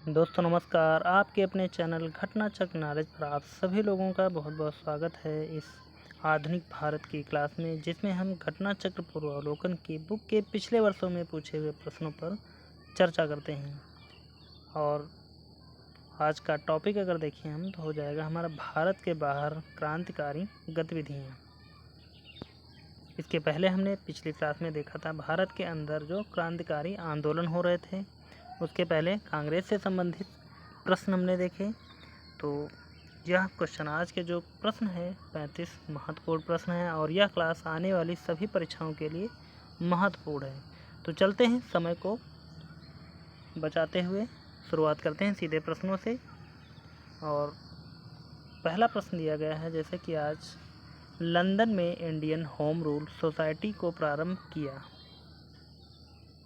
दोस्तों नमस्कार। आपके अपने चैनल घटना चक्र नॉलेज पर आप सभी लोगों का बहुत बहुत स्वागत है इस आधुनिक भारत की क्लास में, जिसमें हम घटना चक्र पूर्वावलोकन की बुक के पिछले वर्षों में पूछे हुए प्रश्नों पर चर्चा करते हैं। और आज का टॉपिक अगर देखें हम तो हो जाएगा हमारा भारत के बाहर क्रांतिकारी गतिविधियाँ। इसके पहले हमने पिछली क्लास में देखा था भारत के अंदर जो क्रांतिकारी आंदोलन हो रहे थे, उसके पहले कांग्रेस से संबंधित प्रश्न हमने देखे। तो यह क्वेश्चन आज के जो प्रश्न है 35 महत्वपूर्ण प्रश्न है और यह क्लास आने वाली सभी परीक्षाओं के लिए महत्वपूर्ण है। तो चलते हैं समय को बचाते हुए शुरुआत करते हैं सीधे प्रश्नों से। और पहला प्रश्न दिया गया है जैसे कि आज लंदन में इंडियन होम रूल सोसाइटी को प्रारंभ किया।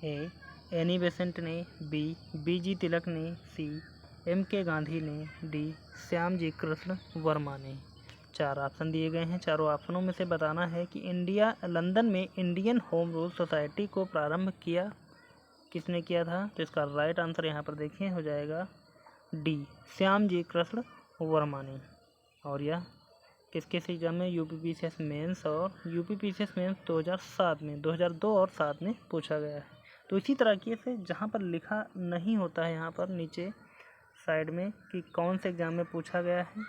ए एनी बेसेंट ने, बी बीजी तिलक ने, सी एम.के. गांधी ने, डी श्यामजी कृष्ण वर्मा ने। 4 ऑप्शन दिए गए हैं। चारों ऑप्शनों में से बताना है कि लंदन में इंडियन होम रूल सोसाइटी को प्रारंभ किया किसने किया था। तो इसका राइट आंसर यहाँ पर देखें हो जाएगा डी श्यामजी कृष्ण वर्मा ने। और यह किस एग्जाम में यूपीपीसीएस मेंस और यूपीपीसीएस मेंस 2007 में 2002 और 7 में पूछा गया है। तो इसी तरह से जहाँ पर लिखा नहीं होता है यहाँ पर नीचे साइड में कि कौन से एग्ज़ाम में पूछा गया है,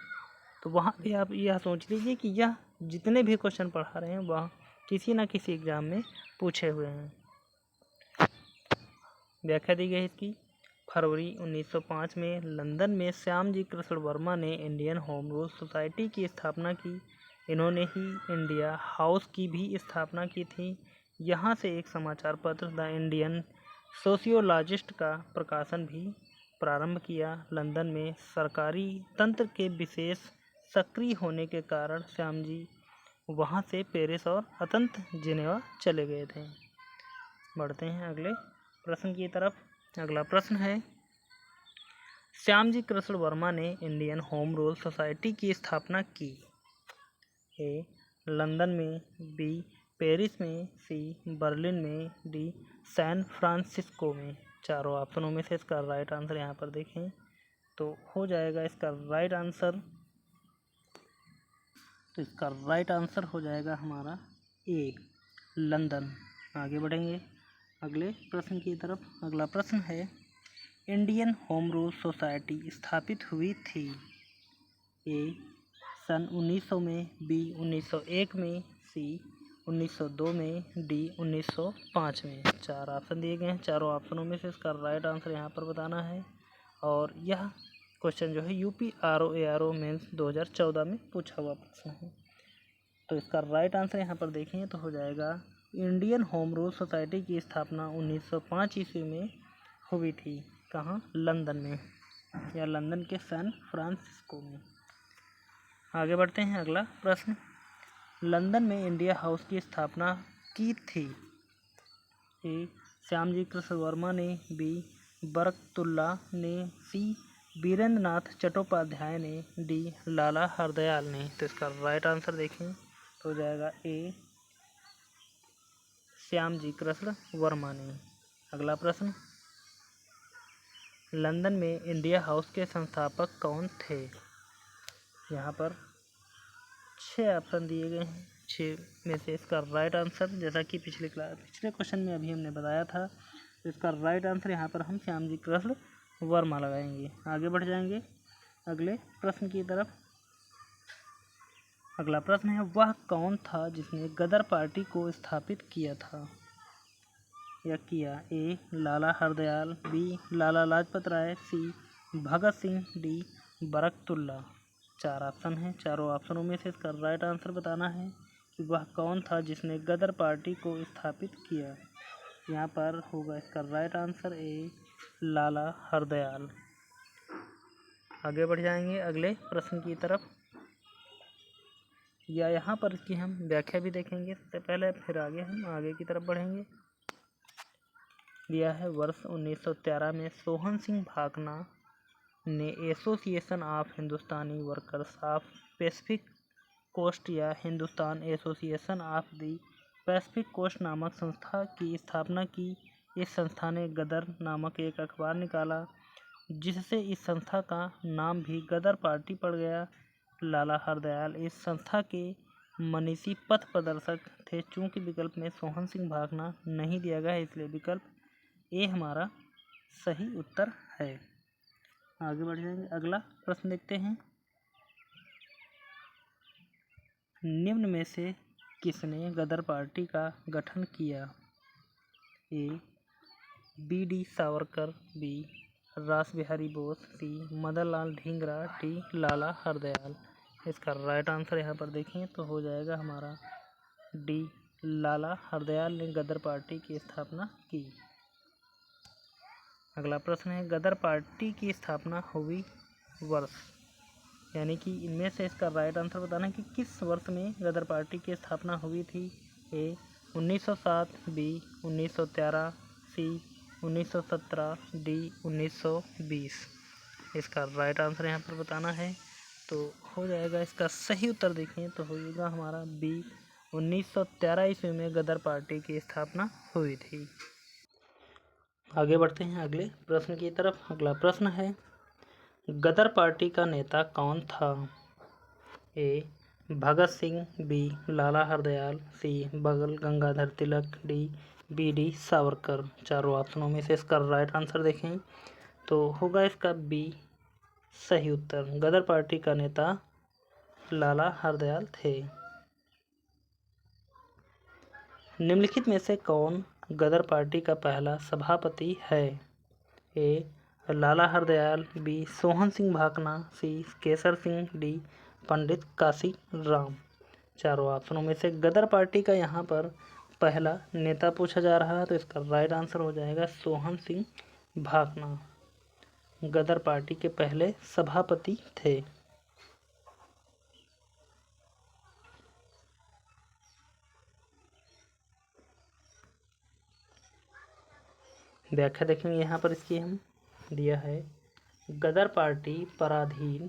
तो वहाँ भी आप यह सोच लीजिए कि यह जितने भी क्वेश्चन पढ़ा रहे हैं वह किसी न किसी एग्ज़ाम में पूछे हुए हैं। व्याख्या दी गई इसकी। फरवरी 1905 में लंदन में श्यामजी कृष्ण वर्मा ने इंडियन होम रूल सोसाइटी की स्थापना की। इन्होंने ही इंडिया हाउस की भी स्थापना की थी। यहाँ से एक समाचार पत्र द इंडियन सोशियोलॉजिस्ट का प्रकाशन भी प्रारंभ किया। लंदन में सरकारी तंत्र के विशेष सक्रिय होने के कारण श्यामजी वहाँ से पेरिस और अंततः जिनेवा चले गए थे। बढ़ते हैं अगले प्रश्न की तरफ। अगला प्रश्न है श्यामजी कृष्ण वर्मा ने इंडियन होम रूल सोसाइटी की स्थापना की। ए लंदन में, बी पेरिस में, सी बर्लिन में, डी सैन फ्रांसिस्को में। चारों ऑप्शनों में से इसका राइट आंसर यहाँ पर देखें तो हो जाएगा इसका राइट आंसर। तो इसका राइट आंसर हो जाएगा हमारा ए लंदन। आगे बढ़ेंगे अगले प्रश्न की तरफ। अगला प्रश्न है इंडियन होम रूल सोसाइटी स्थापित हुई थी। ए सन 1900 में, बी 1901 में, सी 1902 में, डी 1905 में। 4 ऑप्शन दिए गए हैं। चारों ऑप्शनों में से इसका राइट आंसर यहाँ पर बताना है। और यह क्वेश्चन जो है यूपी आरओ मेंस 2014 में पूछा हुआ प्रश्न है। तो इसका राइट आंसर यहाँ पर देखें तो हो जाएगा इंडियन होम रूल सोसाइटी की स्थापना 1905 ईस्वी में हुई थी। कहाँ? लंदन में या लंदन के सैन फ्रांसिस्को में। आगे बढ़ते हैं अगला प्रश्न। लंदन में इंडिया हाउस की स्थापना की थी। ए श्यामजी कृष्ण वर्मा ने, बी बरकतुल्ला ने, सी वीरेंद्र नाथ चट्टोपाध्याय ने, डी लाला हरदयाल ने। तो इसका राइट आंसर देखें तो हो जाएगा ए श्यामजी कृष्ण वर्मा ने। अगला प्रश्न लंदन में इंडिया हाउस के संस्थापक कौन थे। यहाँ पर 6 ऑप्शन दिए गए हैं। 6 में से इसका राइट आंसर जैसा कि पिछले क्वेश्चन में अभी हमने बताया था, तो इसका राइट आंसर यहाँ पर हम श्यामजी कृष्ण वर्मा लगाएंगे। आगे बढ़ जाएंगे अगले प्रश्न की तरफ। अगला प्रश्न है वह कौन था जिसने गदर पार्टी को स्थापित किया था या किया। ए लाला हरदयाल, बी लाला लाजपत राय, सी भगत सिंह, डी बरकतुल्ला। 4 ऑप्शन हैं। चारों ऑप्शनों में से इसका राइट आंसर बताना है कि वह कौन था जिसने गदर पार्टी को स्थापित किया। यहाँ पर होगा इसका राइट आंसर ए लाला हरदयाल। आगे बढ़ जाएंगे अगले प्रश्न की तरफ या यहाँ पर इसकी हम व्याख्या भी देखेंगे सबसे पहले, फिर आगे हम आगे की तरफ बढ़ेंगे। दिया है वर्ष 1913 में सोहन सिंह भाकना ने association of Hindustani workers of Pacific Coast या Hindustan association of the Pacific Coast नामक संस्था की स्थापना की। इस संस्था ने गदर नामक एक अखबार निकाला जिससे इस संस्था का नाम भी गदर पार्टी पड़ गया। लाला हरदयाल इस संस्था के मनीषी पथ प्रदर्शक थे। चूंकि विकल्प में सोहन सिंह भागना नहीं दिया गया है, इसलिए विकल्प ए हमारा सही उत्तर है। आगे बढ़ जाएंगे, अगला प्रश्न देखते हैं। निम्न में से किसने गदर पार्टी का गठन किया? A B D Savarkar, B Ras Bihari Bose, C Madan Lal Dhingra, D Lala Hardayal. इसका राइट आंसर यहाँ पर देखें तो हो जाएगा हमारा डी लाला हरदयाल ने गदर पार्टी की स्थापना की। अगला प्रश्न है, गदर पार्टी की स्थापना हुई वर्ष, यानी कि इनमें से इसका राइट आंसर बताना है कि किस वर्ष में गदर पार्टी की स्थापना हुई थी। ए 1907, बी 1913, सी 1917, डी 1920। इसका राइट आंसर यहाँ पर बताना है तो हो जाएगा, इसका सही उत्तर देखें तो हो जाएगा हमारा बी 1913 ईस्वी में गदर पार्टी की स्थापना हुई थी। आगे बढ़ते हैं अगले प्रश्न की तरफ। अगला प्रश्न है, गदर पार्टी का नेता कौन था? ए भगत सिंह, बी लाला हरदयाल, सी बाल Gangadhar Tilak, D B D Savarkar. चारों ऑप्शनों में से इसका राइट आंसर देखें तो होगा इसका बी सही उत्तर। गदर पार्टी का नेता लाला हरदयाल थे। निम्नलिखित में से कौन गदर पार्टी का पहला सभापति है? ए लाला हरदयाल, बी सोहन सिंह भाकना, सी केसर सिंह, डी पंडित काशी राम। चारों ऑप्शनों में से गदर पार्टी का यहाँ पर पहला नेता पूछा जा रहा है तो इसका राइट आंसर हो जाएगा सोहन सिंह भाकना। गदर पार्टी के पहले सभापति थे। व्याख्या देखेंगे यहाँ पर इसकी हम दिया है, गदर पार्टी पराधीन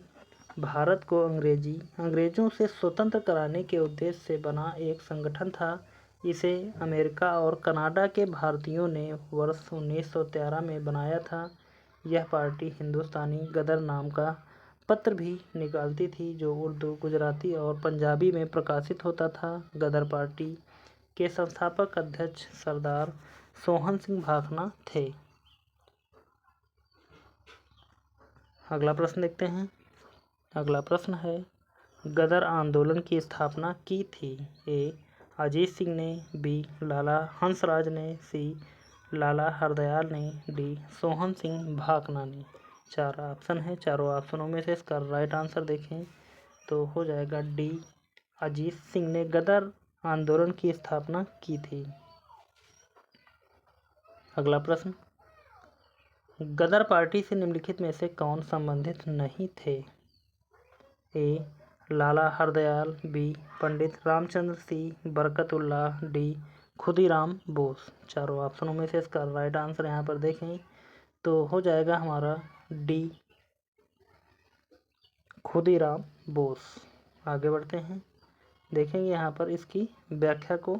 भारत को अंग्रेजों से स्वतंत्र कराने के उद्देश्य से बना एक संगठन था। इसे अमेरिका और कनाडा के भारतीयों ने वर्ष 1913 में बनाया था। यह पार्टी हिंदुस्तानी गदर नाम का पत्र भी निकालती थी जो उर्दू, गुजराती और पंजाबी में प्रकाशित होता था। गदर पार्टी के संस्थापक अध्यक्ष सरदार सोहन सिंह भाकना थे। अगला प्रश्न देखते हैं। अगला प्रश्न है, गदर आंदोलन की स्थापना की थी? ए अजीत सिंह ने, बी लाला हंसराज ने, सी लाला हरदयाल ने, डी सोहन सिंह भाकना ने। चार ऑप्शन है, चारों ऑप्शनों में से इसका राइट आंसर देखें तो हो जाएगा डी अजीत सिंह ने गदर आंदोलन की स्थापना की थी। अगला प्रश्न, गदर पार्टी से निम्नलिखित में से कौन संबंधित नहीं थे? ए लाला हरदयाल, बी पंडित रामचंद्र, सी बरकतुल्लाह, डी खुदीराम बोस। चारों ऑप्शनों में से इसका राइट आंसर यहाँ पर देखें तो हो जाएगा हमारा डी खुदीराम बोस। आगे बढ़ते हैं, देखेंगे यहाँ पर इसकी व्याख्या को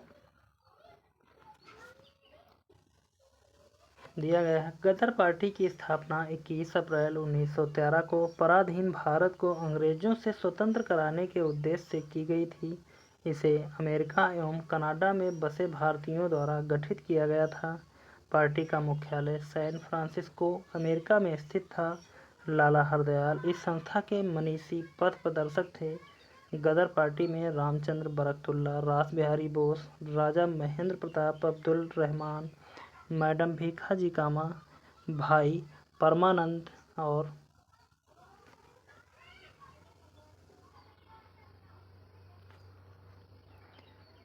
दिया गया है। गदर पार्टी की स्थापना 21 अप्रैल 1913 को पराधीन भारत को अंग्रेजों से स्वतंत्र कराने के उद्देश्य से की गई थी। इसे अमेरिका एवं कनाडा में बसे भारतीयों द्वारा गठित किया गया था। पार्टी का मुख्यालय सैन फ्रांसिस्को, अमेरिका में स्थित था। लाला हरदयाल इस संस्था के मनीषी पथ प्रदर्शक थे। गदर पार्टी में रामचंद्र, बरकतुल्लाह, रास बिहारी बोस, राजा महेंद्र प्रताप, अब्दुल रहमान, मैडम भीखाजी कामा, भाई परमानंद और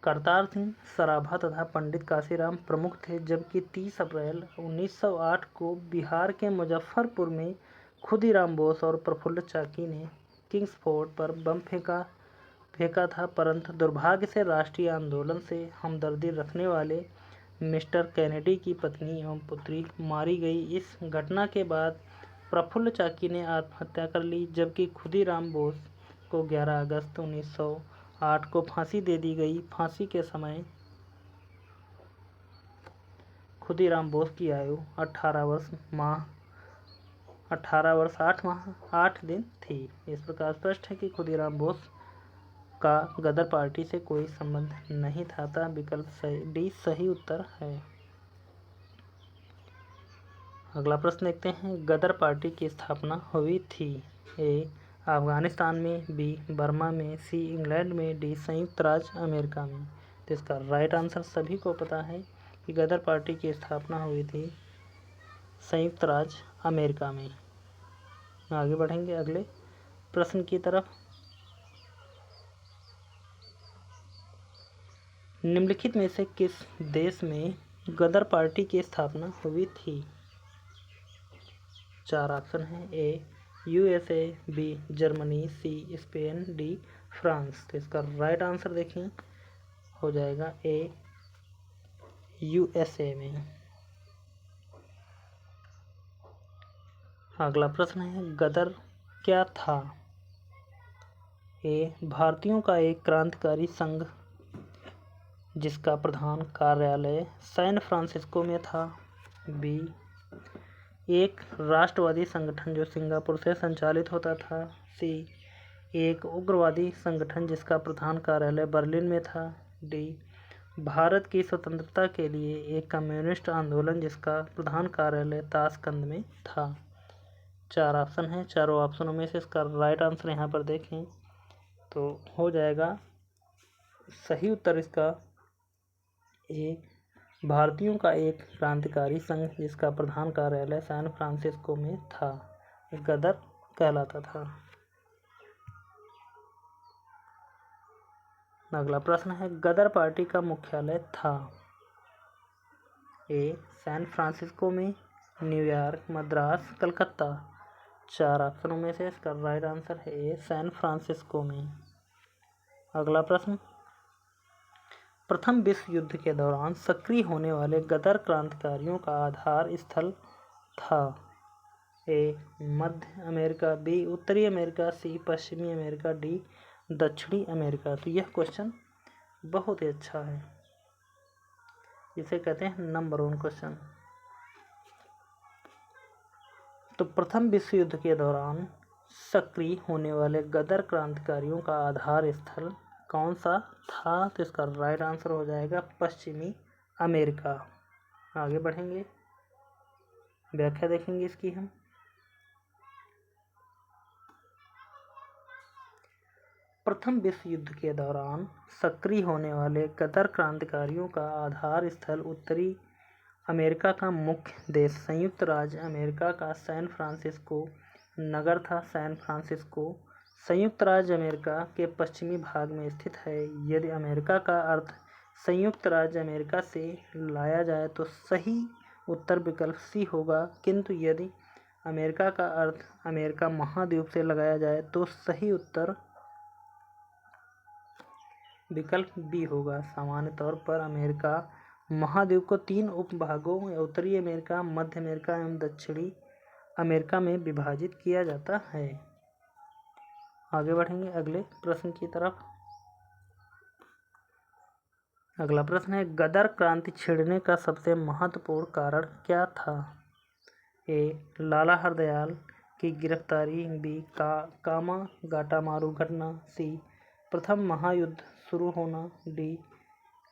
करतार सिंह सराभा तथा पंडित काशीराम प्रमुख थे। जबकि 30 अप्रैल 1908 को बिहार के मुजफ्फरपुर में खुदीराम बोस और प्रफुल्ल चाकी ने किंग्स फोर्ट पर बम फेंका था, परंतु दुर्भाग्य से राष्ट्रीय आंदोलन से हमदर्दी रखने वाले मिस्टर कैनेडी की पत्नी एवं पुत्री मारी गई। इस घटना के बाद प्रफुल्ल चाकी ने आत्महत्या कर ली, जबकि खुदीराम बोस को 11 अगस्त 1908 को फांसी दे दी गई। फांसी के समय खुदीराम बोस की आयु 18 वर्ष माह 18 वर्ष 8 माह 8 दिन थी। इस प्रकार स्पष्ट है कि खुदीराम बोस का गदर पार्टी से कोई संबंध नहीं था, अतः विकल्प डी सही उत्तर है। अगला प्रश्न देखते हैं, गदर पार्टी की स्थापना हुई थी। ए अफगानिस्तान में, बी बर्मा में, सी इंग्लैंड में, डी संयुक्त राज्य अमेरिका में। तो इसका राइट आंसर सभी को पता है कि गदर पार्टी की स्थापना हुई थी संयुक्त राज्य अमेरिका में। आगे बढ़ेंगे अगले प्रश्न की तरफ। निम्नलिखित में से किस देश में गदर पार्टी की स्थापना हुई थी? 4 ऑप्शन हैं। A USA, B Germany, C Spain, D France. तो इसका राइट आंसर देखें हो जाएगा ए यूएसए में। अगला प्रश्न है, गदर क्या था? ए भारतीयों का एक क्रांतिकारी संघ जिसका प्रधान कार्यालय सैन फ्रांसिस्को में था। बी एक राष्ट्रवादी संगठन जो सिंगापुर से संचालित होता था। सी एक उग्रवादी संगठन जिसका प्रधान कार्यालय बर्लिन में था। डी भारत की स्वतंत्रता के लिए एक कम्युनिस्ट आंदोलन जिसका प्रधान कार्यालय ताशकंद में था। 4 ऑप्शन हैं। चारों ऑप्शनों में से इसका राइट आंसर यहाँ पर देखें तो हो जाएगा सही उत्तर इसका ए भारतीयों का एक क्रांतिकारी संघ जिसका प्रधान कार्यालय सैन फ्रांसिस्को में था, गदर कहलाता था। अगला प्रश्न है, गदर पार्टी का मुख्यालय था। ए सैन फ्रांसिस्को में, न्यूयॉर्क, मद्रास, कलकत्ता। 4 ऑप्शनों में से इसका राइट आंसर है ए सैन फ्रांसिस्को में। अगला प्रश्न, प्रथम विश्व युद्ध के दौरान सक्रिय होने वाले गदर क्रांतिकारियों का आधार स्थल था। ए मध्य अमेरिका, बी उत्तरी अमेरिका, सी पश्चिमी अमेरिका, डी दक्षिणी अमेरिका। तो यह क्वेश्चन बहुत ही अच्छा है, इसे कहते हैं नंबर 1 क्वेश्चन। तो प्रथम विश्व युद्ध के दौरान सक्रिय होने वाले गदर क्रांतिकारियों का आधार स्थल कौन सा था? तो इसका राइट आंसर हो जाएगा पश्चिमी अमेरिका। आगे बढ़ेंगे, व्याख्या देखेंगे इसकी हम। प्रथम विश्व युद्ध के दौरान सक्रिय होने वाले गदर क्रांतिकारियों का आधार स्थल उत्तरी अमेरिका का मुख्य देश संयुक्त राज्य अमेरिका का सैन फ्रांसिस्को नगर था। सैन फ्रांसिस्को संयुक्त राज्य अमेरिका के पश्चिमी भाग में स्थित है। यदि अमेरिका का अर्थ संयुक्त राज्य अमेरिका से लाया जाए तो सही उत्तर विकल्प सी होगा, किंतु यदि अमेरिका का अर्थ अमेरिका महाद्वीप से लगाया जाए तो सही उत्तर विकल्प बी होगा। सामान्य तौर पर अमेरिका महाद्वीप को 3 उपभागों उत्तरी अमेरिका, मध्य अमेरिका एवं दक्षिणी अमेरिका में विभाजित किया जाता है। आगे बढ़ेंगे अगले प्रश्न की तरफ। अगला प्रश्न है, गदर क्रांति छिड़ने का सबसे महत्वपूर्ण कारण क्या था? ए लाला हरदयाल की गिरफ्तारी, बी कामा गाटामारू घटना, सी प्रथम महायुद्ध शुरू होना, डी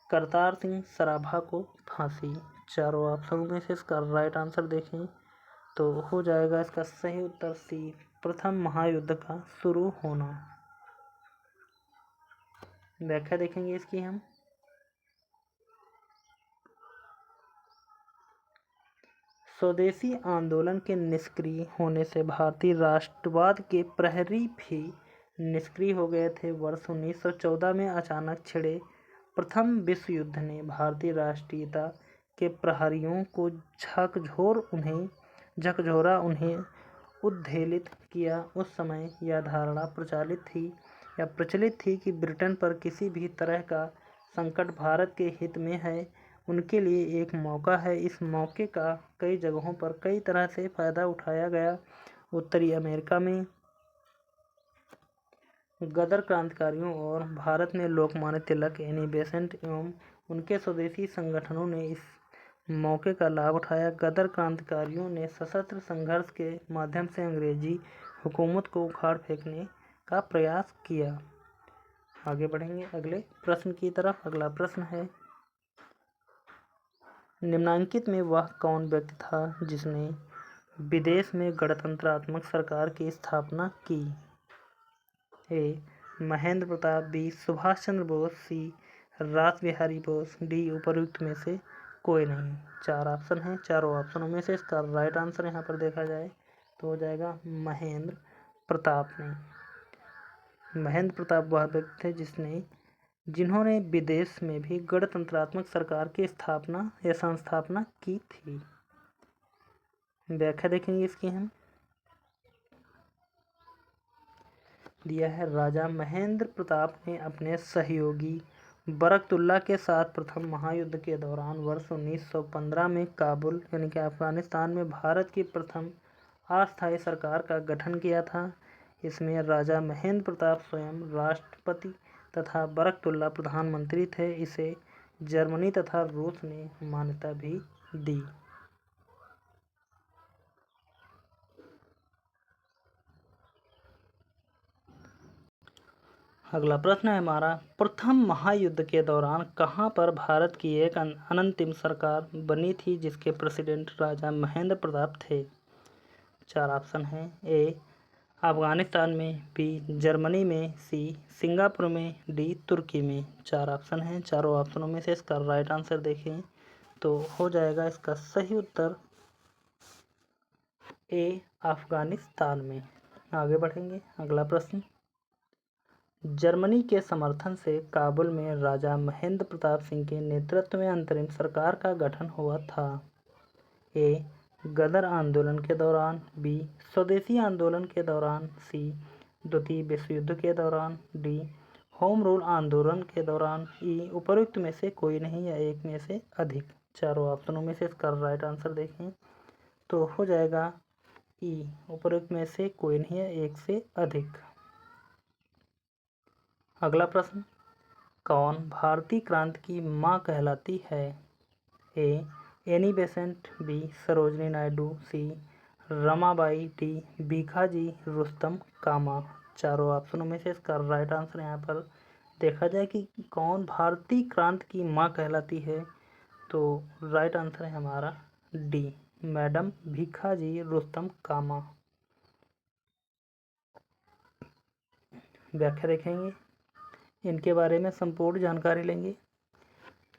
करतार सिंह सराभा को फांसी। चारों ऑप्शनों में से इसका राइट आंसर देखें तो हो जाएगा इसका सही उत्तर सी प्रथम महायुद्ध का शुरू होना। व्याख्या देखेंगे इसकी हम। स्वदेशी आंदोलन के निष्क्रिय होने से भारतीय राष्ट्रवाद के प्रहरी भी निष्क्रिय हो गए थे। वर्ष 1914 में अचानक छिड़े प्रथम विश्व युद्ध ने भारतीय राष्ट्रीयता के प्रहरियों को झकझोरा उन्हें उद्वेलित किया। उस समय यह धारणा प्रचलित थी कि ब्रिटेन पर किसी भी तरह का संकट भारत के हित में है, उनके लिए एक मौका है। इस मौके का कई जगहों पर कई तरह से फायदा उठाया गया। उत्तरी अमेरिका में गदर क्रांतिकारियों और भारत में लोकमान्य तिलक, एनी बेसेंट एवं उनके स्वदेशी संगठनों ने इस मौके का लाभ उठाया। गदर क्रांतिकारियों ने सशस्त्र संघर्ष के माध्यम से अंग्रेजी हुकूमत को उखाड़ फेंकने का प्रयास किया। आगे बढ़ेंगे अगले प्रश्न की तरफ। अगला प्रश्न है, निम्नलिखित में वह कौन व्यक्ति था जिसने विदेश में गणतंत्रात्मक सरकार की स्थापना की? ए. महेंद्र प्रताप, बी. सुभाष चंद्र बोस, सी. रास बिहारी बोस, डी. उपरोक्त में से कोई नहीं। 4 ऑप्शन हैं। चारों ऑप्शनों में से इसका राइट आंसर यहाँ पर देखा जाए तो हो जाएगा महेंद्र प्रताप ने। महेंद्र प्रताप वह व्यक्ति थे जिन्होंने विदेश में भी गणतंत्रात्मक सरकार की स्थापना या संस्थापना की थी। व्याख्या देखेंगे इसकी हम। दिया है, राजा महेंद्र प्रताप ने अपने सहयोगी बरकतुल्ला के साथ प्रथम महायुद्ध के दौरान वर्ष 1915 में काबुल यानी कि अफगानिस्तान में भारत की प्रथम अस्थायी सरकार का गठन किया था। इसमें राजा महेंद्र प्रताप स्वयं राष्ट्रपति तथा बरकतुल्ला प्रधानमंत्री थे। इसे जर्मनी तथा रूस ने मान्यता भी दी। अगला प्रश्न है हमारा, प्रथम महायुद्ध के दौरान कहाँ पर भारत की एक अनंतिम सरकार बनी थी जिसके प्रेसिडेंट राजा महेंद्र प्रताप थे? 4 ऑप्शन हैं। ए. अफगानिस्तान में, बी. जर्मनी में, सी. सिंगापुर में, डी. तुर्की में। 4 ऑप्शन हैं। चारों ऑप्शनों में से इसका राइट आंसर देखें तो हो जाएगा इसका सही उत्तर ए. अफगानिस्तान में। आगे बढ़ेंगे अगला प्रश्न, जर्मनी के समर्थन से काबुल में राजा महेंद्र प्रताप सिंह के नेतृत्व में अंतरिम सरकार का गठन हुआ था। ए. गदर आंदोलन के दौरान, बी. स्वदेशी आंदोलन के दौरान, सी. द्वितीय विश्व युद्ध के दौरान, डी. होम रूल आंदोलन के दौरान, ई. उपरोक्त में से कोई नहीं या एक में से अधिक। चारों ऑप्शनों में से इसका राइट आंसर देखें तो हो जाएगा ई. उपरोक्त में से कोई नहीं या एक से अधिक। अगला प्रश्न, कौन भारतीय क्रांति की मां कहलाती है? A. Annie Besant, B. Sarojini Naidu, C. Ramabai, D. Bhikaji Rustom Cama. चारों ऑप्शनों में से इसका राइट आंसर यहाँ पर देखा जाए कि कौन भारतीय क्रांति की मां कहलाती है तो राइट आंसर है हमारा डी. मैडम भीखाजी रुस्तम कामा। व्याख्या देखेंगे, इनके बारे में संपूर्ण जानकारी लेंगे।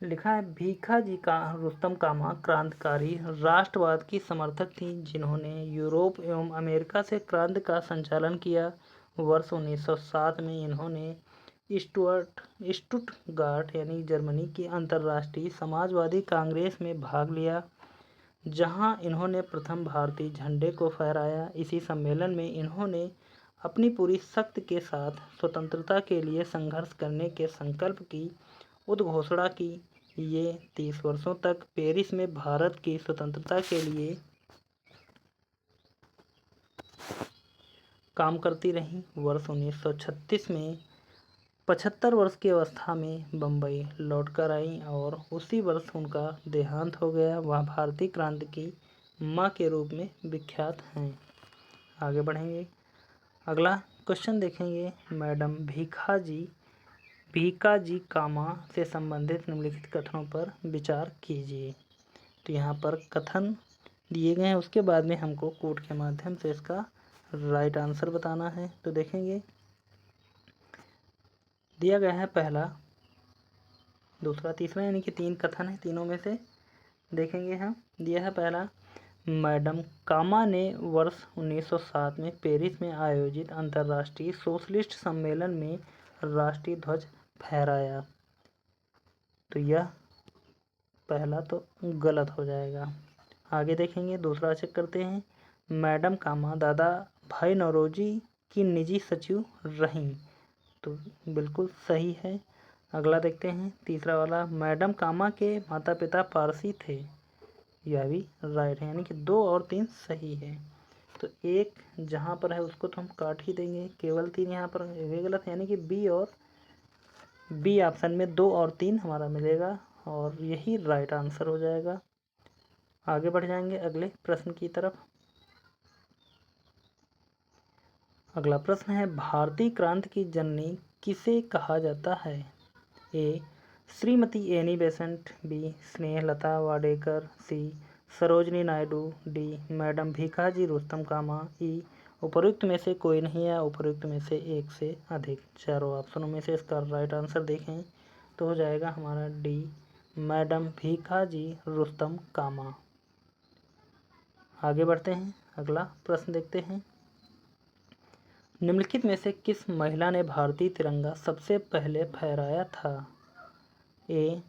लिखा है, भीखाजी का रुस्तम कामा क्रांतिकारी राष्ट्रवाद की समर्थक थी जिन्होंने यूरोप एवं अमेरिका से क्रांति का संचालन किया। वर्ष 1907 में इन्होंने स्टुटगार्ट यानी जर्मनी की अंतर्राष्ट्रीय समाजवादी कांग्रेस में भाग लिया, जहां इन्होंने प्रथम भारतीय झंडे को फहराया। इसी सम्मेलन में इन्होंने अपनी पूरी शक्ति के साथ स्वतंत्रता के लिए संघर्ष करने के संकल्प की उद्घोषणा की। ये 30 वर्षों तक पेरिस में भारत की स्वतंत्रता के लिए काम करती रहीं। वर्ष 1936 में 75 वर्ष की अवस्था में बम्बई लौटकर आई और उसी वर्ष उनका देहांत हो गया। वह भारतीय क्रांति की मां के रूप में विख्यात हैं। आगे बढ़ेंगे, अगला क्वेश्चन देखेंगे, मैडम भीखाजी कामा से संबंधित निम्नलिखित कथनों पर विचार कीजिए। तो यहाँ पर कथन दिए गए हैं, उसके बाद में हमको कोड के माध्यम से इसका राइट आंसर बताना है। तो देखेंगे, दिया गया है पहला, दूसरा, तीसरा यानी कि 3 कथन है। तीनों में से देखेंगे हम। दिया है पहला, मैडम कामा ने वर्ष 1907 में पेरिस में आयोजित अंतर्राष्ट्रीय सोशलिस्ट सम्मेलन में राष्ट्रीय ध्वज फहराया। तो यह पहला तो गलत हो जाएगा। आगे देखेंगे, दूसरा चेक करते हैं, मैडम कामा दादा भाई नौरोजी की निजी सचिव रहीं। तो बिल्कुल सही है। अगला देखते हैं, तीसरा वाला, मैडम कामा के माता पिता पारसी थे। यह भी राइट है, यानी कि 2 और 3 सही है। तो एक जहाँ पर है उसको तो हम काट ही देंगे, केवल 3 यहाँ पर ये गलत है, यानी कि बी ऑप्शन में 2 और 3 हमारा मिलेगा और यही राइट आंसर हो जाएगा। आगे बढ़ जाएंगे अगले प्रश्न की तरफ। अगला प्रश्न है, भारतीय क्रांति की जननी किसे कहा जाता है? A Shrimati Annie Besant, B Snehlata Wadekar, C Sarojini Naidu, D madam Bhikaji Rustom Cama, E उपरोक्त में से कोई नहीं या उपरोक्त में से एक से अधिक। चारों ऑप्शनों में से इसका राइट आंसर देखें तो हो जाएगा हमारा डी मैडम भीखाजी रुस्तम कामा। आगे बढ़ते हैं, अगला प्रश्न देखते हैं। निम्नलिखित में से किस महिला ने भारतीय तिरंगा सबसे पहले फहराया था? ए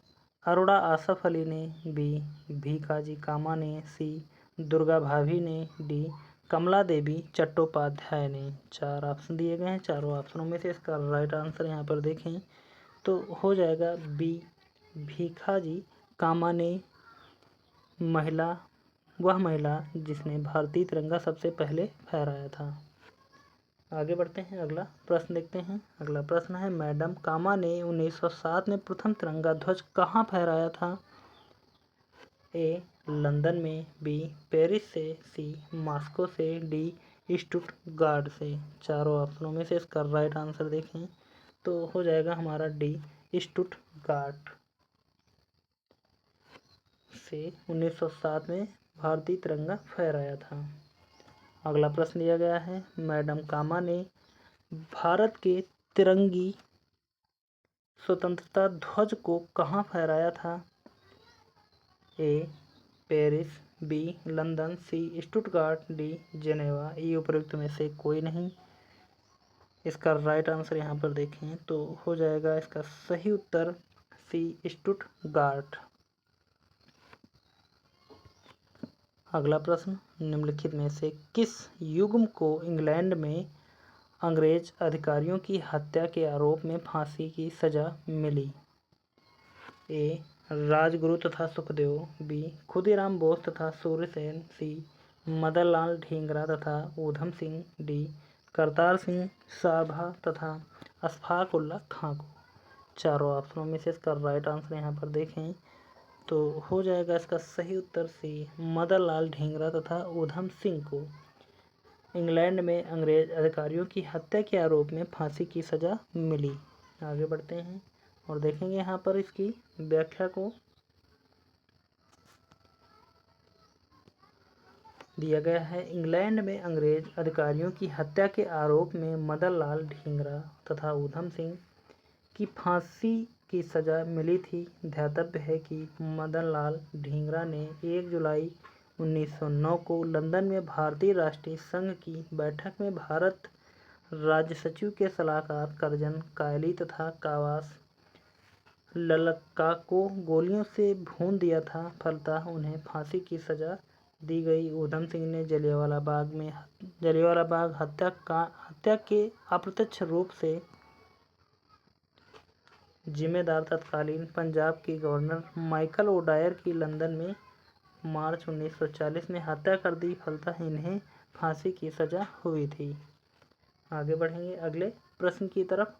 अरोड़ा आसफ अली ने, बी भीखाजी कामा ने, सी दुर्गा भाभी ने, डी कमला देवी चट्टोपाध्याय ने। चार ऑप्शन दिए गए हैं, चारों ऑप्शनों में से इसका राइट आंसर यहाँ पर देखें तो हो जाएगा बी भीखाजी कामा ने, वह महिला जिसने भारतीय तिरंगा सबसे पहले फहराया था। आगे बढ़ते हैं, अगला प्रश्न देखते हैं। अगला प्रश्न है, मैडम कामा ने 1907 में प्रथम तिरंगा ध्वज कहाँ फहराया था? ए लंदन में, बी पेरिस से, सी मॉस्को से, डी स्टुटगार्ट से। चारों ऑप्शनों में से इसका राइट आंसर देखें तो हो जाएगा हमारा डी स्टुटगार्ट से 1907 में भारतीय तिरंगा फहराया था। अगला प्रश्न दिया गया है, मैडम कामा ने भारत के तिरंगी स्वतंत्रता ध्वज को कहाँ फहराया था? ए पेरिस, बी लंदन, सी स्टुटगार्ट, डी जेनेवा। ई उपरोक्त में से कोई नहीं। इसका राइट आंसर यहाँ पर देखें तो हो जाएगा इसका सही उत्तर सी स्टुटगार्ट। अगला प्रश्न, निम्नलिखित में से किस युग्म को इंग्लैंड में अंग्रेज अधिकारियों की हत्या के आरोप में फांसी की सजा मिली? ए राजगुरु तथा सुखदेव, बी खुदीराम बोस तथा सूर्यसेन, सी मदन लाल ढींगरा तथा ऊधम सिंह, डी करतार सिंह सराभा तथा अशफाक उल्लाह खां को। चारों ऑप्शनों में से इसका राइट आंसर यहाँ पर देखें तो हो जाएगा इसका सही उत्तर सी मदन लाल ढींगरा तथा ऊधम सिंह को इंग्लैंड में अंग्रेज अधिकारियों की हत्या के आरोप में फांसी की सजा मिली। आगे बढ़ते हैं और देखेंगे यहाँ पर इसकी व्याख्या को। दिया गया है, इंग्लैंड में अंग्रेज अधिकारियों की हत्या के आरोप में मदन लाल ढींगरा तथा ऊधम सिंह की फांसी की सजा मिली थी। ध्यातव्य है कि मदन लाल ढींगरा ने 1 जुलाई 1909 को लंदन में भारतीय राष्ट्रीय संघ की बैठक में भारत राज्य सचिव के सलाहकार करजन कायली तथा कावास ललक्का को गोलियों से भून दिया था। फलतः उन्हें फांसी की सजा दी गई। ऊधम सिंह ने जलियांवाला बाग हत्या के अप्रत्यक्ष रूप से जिम्मेदार तत्कालीन पंजाब की गवर्नर माइकल ओडायर की लंदन में मार्च 1940 में हत्या कर दी। फलतः इन्हें फांसी की सजा हुई थी। आगे बढ़ेंगे अगले प्रश्न की तरफ।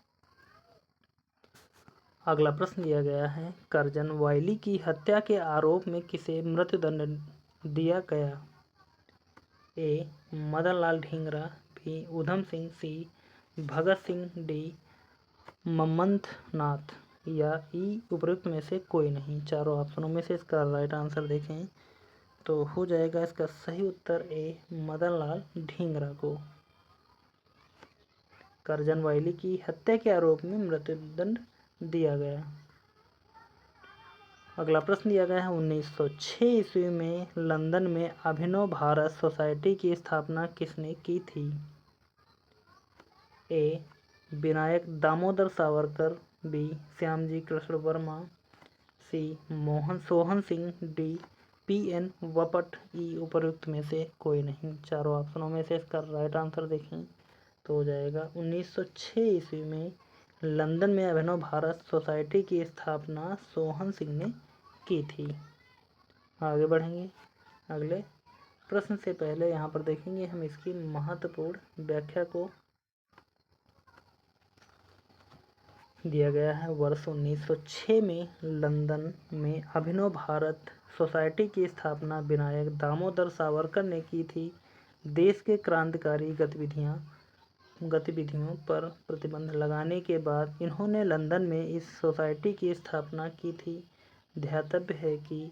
अगला प्रश्न दिया गया है, करजन वायली की हत्या के आरोप में किसे मृत्युदंड दिया गया? ए मदन लाल ढींगरा, बी ऊधम सिंह, सी भगत सिंह, डी ममंथ नाथ या ई उपरोक्त में से कोई नहीं। चारों ऑप्शनों में से इसका राइट आंसर देखें तो हो जाएगा इसका सही उत्तर ए मदन लाल ढींगरा को करजन वायली की हत्या के आरोप में मृत्युदंड दिया गया। अगला प्रश्न दिया गया है, 1906 ईस्वी में लंदन में अभिनव भारत सोसाइटी की स्थापना किसने की थी? ए विनायक दामोदर सावरकर, बी श्यामजी कृष्ण वर्मा, सी सोहन सिंह, डी पी.एन. वपट। ई उपरोक्त में से कोई नहीं। चारों ऑप्शनों में से इसका राइट आंसर देखें तो हो जाएगा 1906 ईस्वी में लंदन में अभिनव भारत सोसाइटी की स्थापना सोहन सिंह ने की थी। आगे बढ़ेंगे अगले प्रश्न से पहले यहाँ पर देखेंगे हम इसकी महत्वपूर्ण व्याख्या को। दिया गया है, वर्ष 1906 में लंदन में अभिनव भारत सोसाइटी की स्थापना विनायक दामोदर सावरकर ने की थी। देश के क्रांतिकारी गतिविधियों पर प्रतिबंध लगाने के बाद इन्होंने लंदन में इस सोसाइटी की स्थापना की थी। ध्यातव्य है कि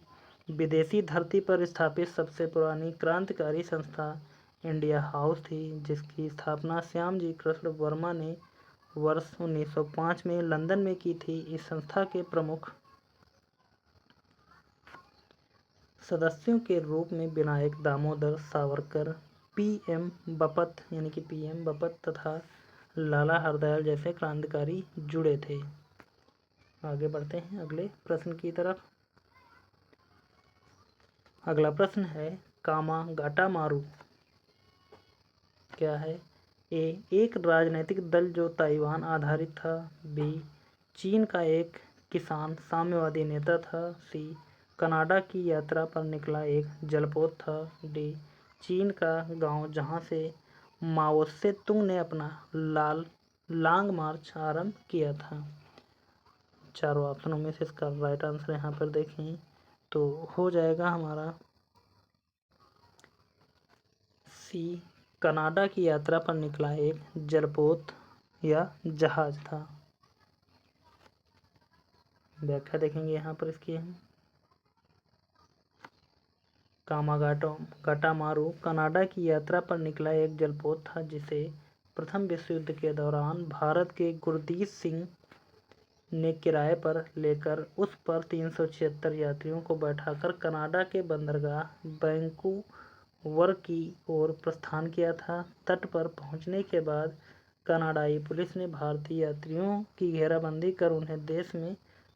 विदेशी धरती पर स्थापित सबसे पुरानी क्रांतिकारी संस्था इंडिया हाउस थी, जिसकी स्थापना श्यामजी कृष्ण वर्मा ने वर्ष 1905 में लंदन में की थी। इस संस्था के प्रमुख सदस्यों के रूप में विनायक दामोदर सावरकर, पीएम बपत तथा लाला हरदयाल जैसे क्रांतिकारी जुड़े थे। आगे बढ़ते हैं अगले प्रश्न की तरफ। अगला प्रश्न है, कामागाटा मारू क्या है? ए, एक राजनीतिक दल जो ताइवान आधारित था। बी, चीन का एक किसान साम्यवादी नेता था। सी, कनाडा की यात्रा पर निकला एक जलपोत था। डी, चीन का गांव जहां से माओ से तुंग ने अपना लॉन्ग मार्च आरंभ किया था। चारों ऑप्शनों में से इसका राइट आंसर यहाँ पर देखें तो हो जाएगा हमारा सी, कनाडा की यात्रा पर निकला एक जलपोत या जहाज था। व्याख्या देखेंगे यहाँ पर इसकी हम। कामागाटा मारू कनाडा की यात्रा पर निकला एक जलपोत था, जिसे प्रथम विश्व युद्ध के दौरान भारत के गुरदीप सिंह ने किराए पर लेकर उस पर 376 यात्रियों को बैठाकर कनाडा के बंदरगाह वैंकूवर की ओर प्रस्थान किया था। तट पर पहुंचने के बाद कनाडाई पुलिस ने भारतीय यात्रियों की घेराबंदी कर उन्हें देश में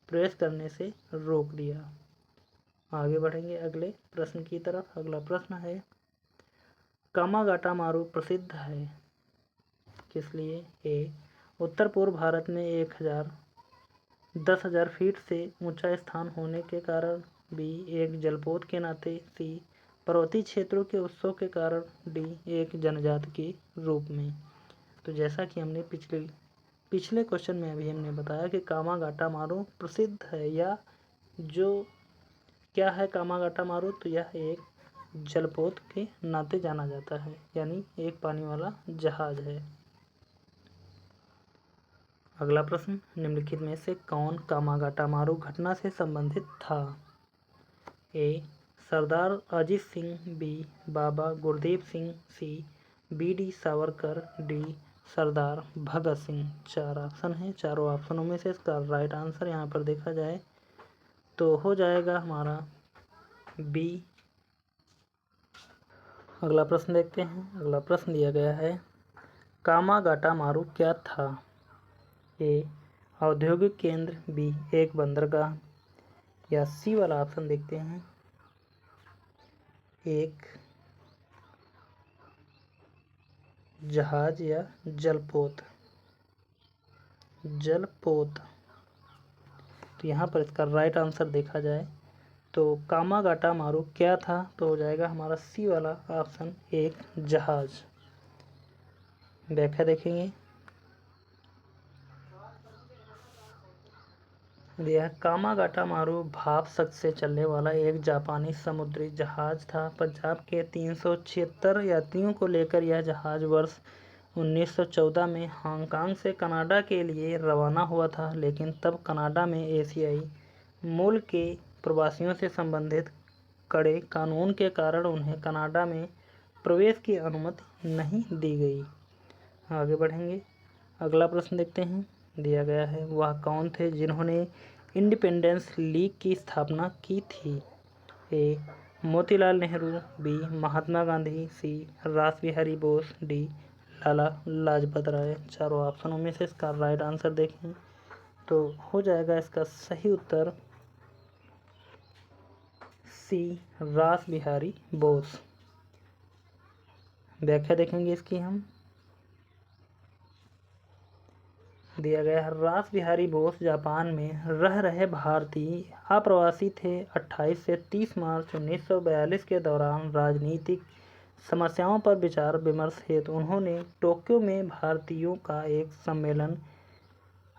प्रवेश करने से रोक दिया। आगे बढ़ेंगे अगले प्रश्न की तरफ। अगला प्रश्न है, कामागाटा मारू प्रसिद्ध है किस लिए? ए, उत्तर पूर्व भारत में 10,000 फीट से ऊंचा स्थान होने के कारण। बी, एक जलपोत के नाते। सी, पर्वतीय क्षेत्रों के उत्सव के कारण। डी, एक जनजाति के रूप में। तो जैसा कि हमने पिछले क्वेश्चन में अभी हमने बताया कि कामागाटा मारू प्रसिद्ध है, या जो क्या है कामागाटा मारू, तो यह एक जलपोत के नाते जाना जाता है, यानी एक पानी वाला जहाज है। अगला प्रश्न, निम्नलिखित में से कौन कामागाटा मारू घटना से संबंधित था? ए, सरदार अजीत सिंह। बी, बाबा गुरदेव सिंह। सी, बी.डी. सावरकर। डी, सरदार भगत सिंह। चार ऑप्शन हैं, चारों ऑप्शनों में से इसका राइट आंसर यहाँ पर देखा जाए तो हो जाएगा हमारा बी। अगला प्रश्न देखते हैं। अगला प्रश्न दिया गया है, कामागाटा मारू क्या था? ए, औद्योगिक केंद्र। बी, एक बंदरगाह। या सी वाला ऑप्शन देखते हैं, एक जहाज या जलपोत। तो यहाँ पर इसका राइट आंसर देखा जाए तो कामागाटा मारू क्या था, तो हो जाएगा हमारा सी वाला ऑप्शन, एक जहाज। व्याख्या देखेंगे। यह कामागाटा मारू भाप शक्ति से चलने वाला एक जापानी समुद्री जहाज था। पंजाब के 376 यात्रियों को लेकर यह जहाज वर्ष 1914 में हांगकांग से कनाडा के लिए रवाना हुआ था, लेकिन तब कनाडा में एशियाई मूल के प्रवासियों से संबंधित कड़े कानून के कारण उन्हें कनाडा में प्रवेश की अनुमति नहीं दी गई। आगे बढ़ेंगे। अगला प्रश्न देखते हैं। दिया गया है, वह कौन थे जिन्होंने इंडिपेंडेंस लीग की स्थापना की थी? ए, मोतीलाल नेहरू। बी, महात्मा गांधी। सी, रास बिहारी बोस। डी, लाला लाजपत राय। चारों ऑप्शनों में से इसका राइट आंसर देखें तो हो जाएगा इसका सही उत्तर सी, रास बिहारी बोस। व्याख्या देखेंगे इसकी हम। दिया गया है, रास बिहारी बोस जापान में रह रहे भारतीय आप्रवासी थे। 28 से 30 मार्च 1942 के दौरान राजनीतिक समस्याओं पर विचार विमर्श हेतु उन्होंने टोक्यो में भारतीयों का एक सम्मेलन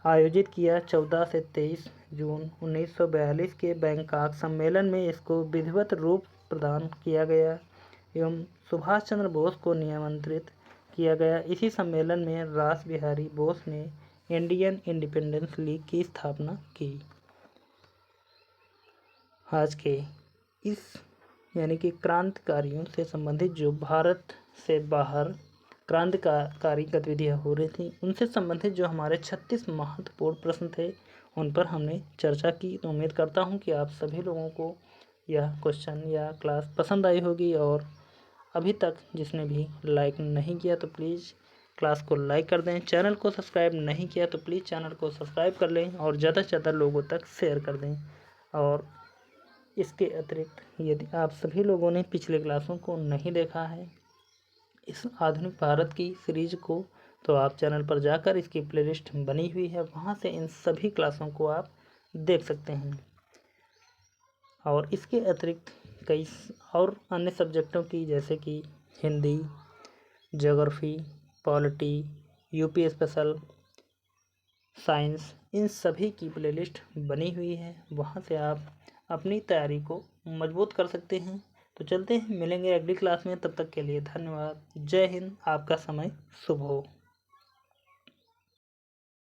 आयोजित किया। 14 से 23 जून 1942 के बैंकॉक सम्मेलन में इसको विधिवत रूप प्रदान किया गया एवं सुभाष चंद्र बोस को निमंत्रित किया गया। इसी सम्मेलन में रास बिहारी बोस ने इंडियन इंडिपेंडेंस लीग की स्थापना की। आज के इस यानी कि क्रांतिकारियों से संबंधित जो भारत से बाहर क्रांतिकारी गतिविधियाँ हो रही थी उनसे संबंधित जो हमारे 36 महत्वपूर्ण प्रश्न थे उन पर हमने चर्चा की। तो उम्मीद करता हूँ कि आप सभी लोगों को यह क्वेश्चन या क्लास पसंद आई होगी, और अभी तक जिसने भी लाइक नहीं किया तो प्लीज़ क्लास को लाइक कर दें। चैनल को सब्सक्राइब नहीं किया तो प्लीज़ चैनल को सब्सक्राइब कर लें और ज़्यादा से ज़्यादा लोगों तक शेयर कर दें। और इसके अतिरिक्त यदि आप सभी लोगों ने पिछले क्लासों को नहीं देखा है इस आधुनिक भारत की सीरीज को, तो आप चैनल पर जाकर इसकी प्लेलिस्ट बनी हुई है, वहाँ से इन सभी क्लासों को आप देख सकते हैं। और इसके अतिरिक्त कई और अन्य सब्जेक्टों की जैसे कि Hindi, geography, polity, UP special, science, इन सभी की प्लेलिस्ट बनी हुई है, वहाँ से आप अपनी तैयारी को मजबूत कर सकते हैं। तो चलते हैं, मिलेंगे अगली क्लास में। तब तक के लिए धन्यवाद। जय हिंद। आपका समय शुभ हो।